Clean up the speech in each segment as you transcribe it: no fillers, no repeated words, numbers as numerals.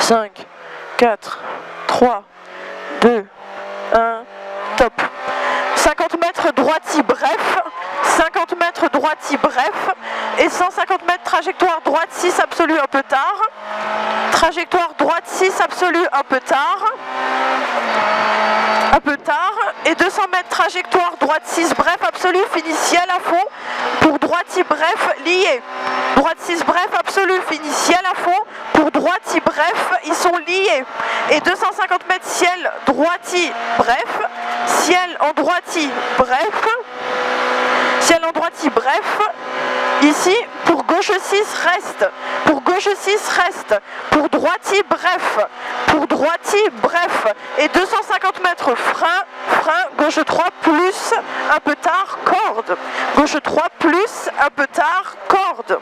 5, 4, 3, 2, 1, top. 50 mètres droiti bref, 50 mètres droiti bref, et 150 mètres trajectoire droite 6 absolue un peu tard, trajectoire droite 6 absolue un peu tard, et 200 mètres trajectoire droite 6 bref absolu, fini ciel à fond, pour droiti bref lié, droite 6 bref absolu, fini ciel à fond, pour droiti bref, ils sont liés, et 250 mètres ciel droiti bref, ciel en droiti bref, ciel en droiti bref, ici pour gauche 6 reste, pour gauche 6 reste, pour droiti bref, et 250 mètres frein, gauche 3 plus, un peu tard, corde, gauche 3 plus, un peu tard, corde,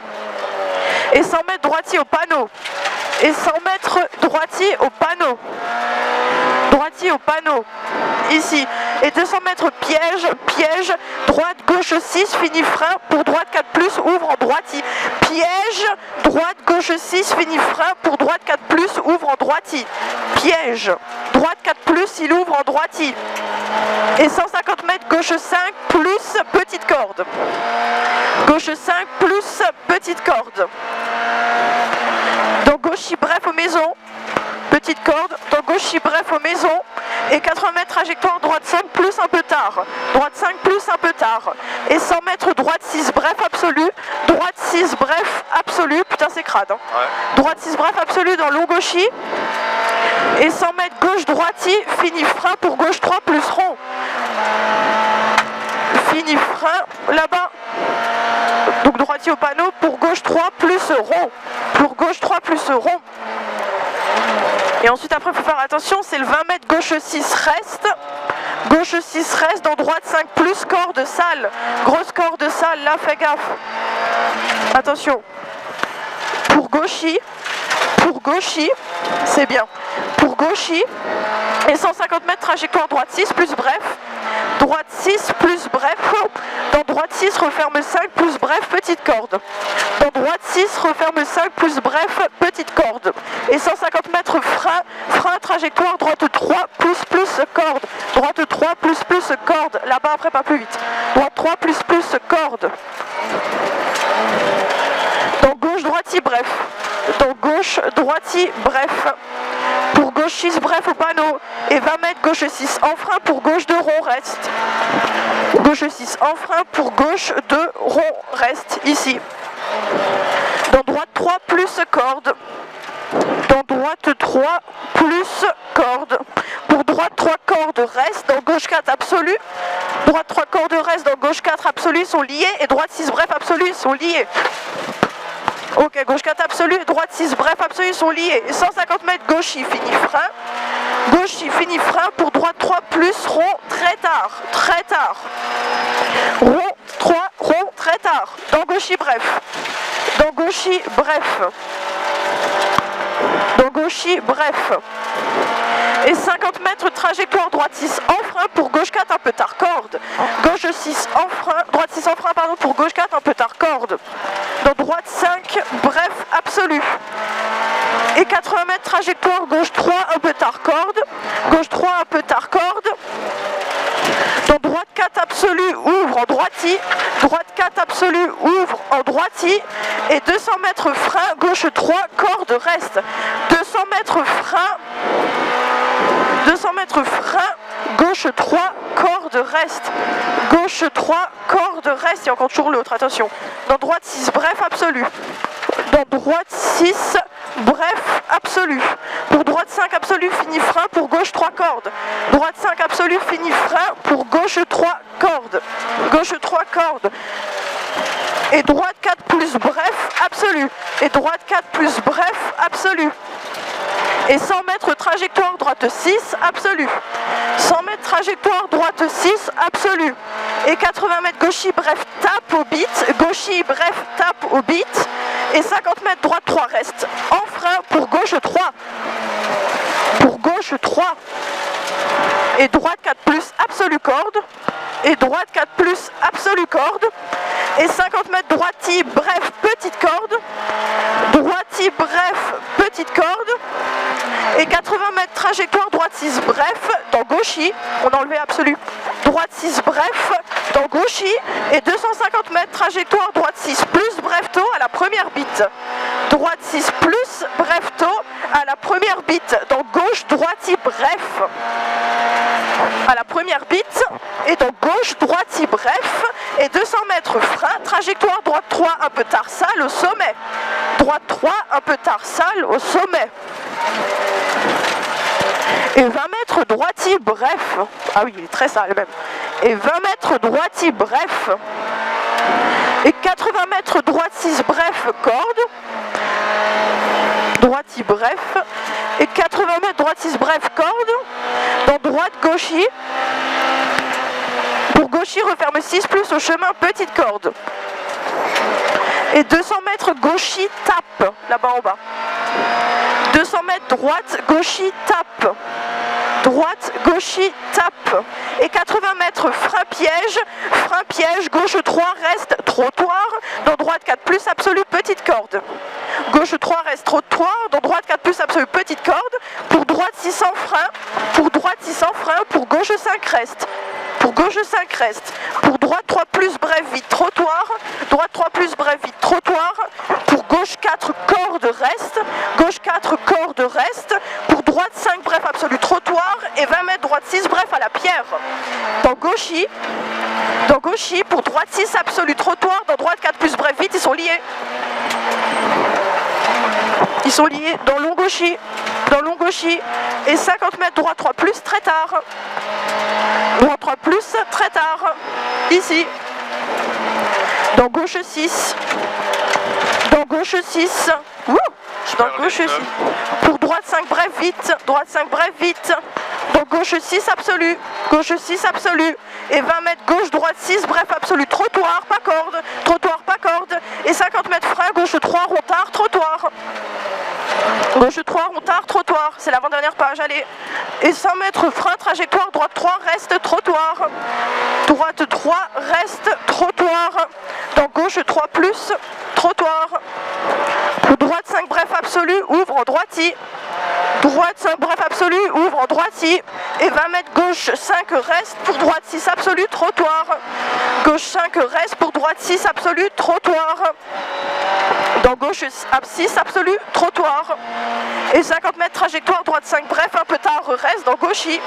et 100 mètres droiti au panneau, et 100 mètres droiti au panneau, ici, et 200 mètres piège, droite, gauche 6, fini frein, pour droite 4 plus, ouvre en droiti, piège, droite, gauche 6, fini frein, pour droite 4 plus, ouvre en droiti, piège, droite 4 plus, il ouvre en droiti, et 150 mètres, gauche 5 plus, petite corde, gauche 5 plus, petite corde, donc gauche bref aux maisons, petite corde, donc gauche bref aux maisons, et 80 mètres trajectoire droite 5 plus un peu tard, droite 5 plus un peu tard, et 100 mètres droite 6 bref absolu, droite 6 bref absolu, putain c'est crade, hein. Ouais. Droite 6 bref absolu dans long gauchy, et 100 mètres gauche droiti, fini frein pour gauche 3 plus rond, fini frein là-bas, donc droiti au panneau pour gauche 3 plus rond, pour gauche 3 plus rond. Et ensuite après il faut faire attention, c'est le 20 mètres gauche 6 reste, dans droite 5 plus corde sale, grosse corde sale, là fais gaffe, attention, pour gauchy, c'est bien, pour gauchy, et 150 mètres trajectoire droite 6 plus bref, droite 6 plus bref, dans droite 6 referme 5 plus bref, petite corde, dans droite 6 referme 5 plus bref, petite corde, et 150 mètres frein, trajectoire droite 3 plus corde, droite 3 plus corde, là-bas après pas plus vite, droite 3 plus corde, dans gauche droiti bref, pour gauche 6 bref au panneau, et 20 mètres gauche 6 en frein pour gauche 2 rond reste, gauche 6 en frein pour gauche 2 rond reste, ici, dans droite 3 plus corde, dans droite 3 plus corde, pour droite 3 cordes reste, dans gauche 4 absolu, droite 3 cordes reste, dans gauche 4 absolu sont liés, et droite 6 bref absolu sont liés. Ok, gauche 4 absolu et droite 6 bref absolu sont liés. Et 150 mètres gauche fini frein pour droite 3 plus rond très tard. Rond 3 rond très tard. Dans gauche bref. Et 50 mètres trajectoire droite 6 en frein pour gauche 4 un peu tard corde. Gauche 6 en frein, droite 6 en frein pardon pour gauche 4 un peu tard corde. Dans droite 5 bref absolu. Et 80 mètres trajectoire gauche 3 un peu tard corde. Gauche 3 un peu tard corde. Dans droite 4 absolu ouvre en droiti. Droite 4 absolu ouvre en droiti. Et 200 mètres frein gauche 3 corde reste. 200 mètres frein gauche 3 corde reste. Gauche 3 corde reste. Il y a encore toujours l'autre, attention. Dans droite 6 bref absolu. Dans droite 6 bref absolu. Pour droite 5 absolu fini frein pour gauche 3 cordes. Droite 5 absolu fini frein pour gauche 3 cordes. Gauche 3 cordes. Et droite 4 plus bref absolu. Et droite 4 plus bref absolu. Et 100 mètres trajectoire droite 6 absolu. 100 mètres trajectoire droite 6 absolu. Et 80 mètres gauchy bref tape au beat. Gauchy bref tape au beat. Et 50 mètres droite 3 reste en frein pour gauche 3. Pour gauche 3. Et droite 4 plus absolu corde. Et droite 4 plus absolu corde. Et 50 mètres droiti bref petite corde. Droiti bref petite corde. Et 80 mètres trajectoire droite 6 bref dans gauchy, on a enlevé absolu. Droite 6 bref dans gauchy et 250 mètres trajectoire droite 6 plus bref tôt à la première bite. Droite 6 plus bref tôt à la première bite dans gauche droite bref à la première bite et dans gauche droite bref et 200 mètres frein, trajectoire droite 3 un peu tarsale au sommet. Droite 3 un peu tarsale au sommet. Et 20 mètres droitier bref. Ah oui, il est très sale même. Et 20 mètres droitier bref. Et 80 mètres droite 6 bref corde. Droitier bref. Et 80 mètres droite 6 bref corde. Dans droite gauchy. Pour gauchy, referme 6 plus au chemin petite corde. Et 200 mètres gauchy tape là-bas en bas. 200 mètres droite gauchy tape. Droite gauchy tape. Et 80 mètres frein piège, gauche 3 reste trottoir, dans droite 4 plus absolu petite corde. Gauche 3 reste trottoir, dans droite 4 plus absolu petite corde, pour droite 600 frein, pour droite 600 frein, pour gauche 5 reste. Pour gauche 5 reste, pour droite 3 plus bref vite trottoir, droite 3 plus bref vite trottoir, pour gauche 4 corde reste, gauche 4 corde reste, pour droite 5 bref absolu trottoir et 20 mètres droite 6 bref à la pierre. Dans gauchy, pour droite 6 absolu trottoir, dans droite 4 plus bref vite, ils sont liés. Ils sont liés dans long gauchy, et 50 mètres droite 3 plus très tard. Droite 3 plus très tard, ici. Dans gauche 6. Dans gauche 6. Ouh, je suis dans gauche 6. Pour droite 5 bref vite. Droite 5 bref vite. Dans gauche 6 absolu. Gauche 6 absolu. Et 20 mètres gauche droite 6 bref absolu. Trottoir, pas corde. Trottoir, pas corde. Et 50 mètres frein, gauche 3 rondard, trottoir. Gauche 3 rondard, trottoir. C'est l'avant-dernière page, allez. Et 100 mètres frein, trajectoire, droite 3 reste trottoir. Droite 3 reste trottoir. Dans gauche 3 plus, trottoir. Pour droite 5 bref absolu, ouvre en droitie. Droite 5 bref absolu, ouvre en droitie. Et 20 mètres gauche 5 reste, pour droite 6 absolu, trottoir. Gauche 5 reste, pour droite 6 absolu, trottoir. Dans gauche 6 absolu, trottoir. Et 50 mètres trajectoire, droite 5 bref, un peu tard, reste dans gauchy.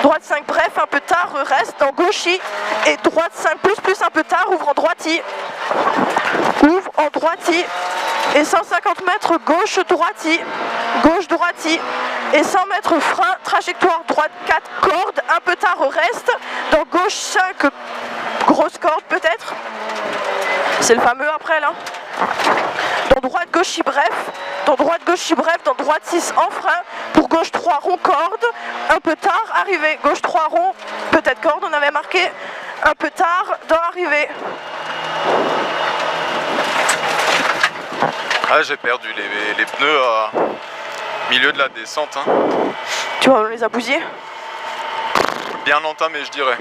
Droite 5 bref, un peu tard, reste dans gauchy. Et droite 5 plus un peu tard, ouvre en droitie. Ouvre en droitie. Et 150 mètres gauche droitie. Gauche droitie. Et 100 mètres frein, trajectoire droite 4 cordes, un peu tard, reste. Dans gauche 5 grosses cordes peut-être. C'est le fameux après là. Dans droite gauchy bref, dans droite gauchy bref, dans droite 6 en frein, pour gauche 3 rond corde, un peu tard arrivé, gauche 3 rond, peut-être corde, on avait marqué, un peu tard dans arrivée. Ah, j'ai perdu les pneus au milieu de la descente. Hein. Tu vois, on les a bousillés. Bien entamés, je dirais.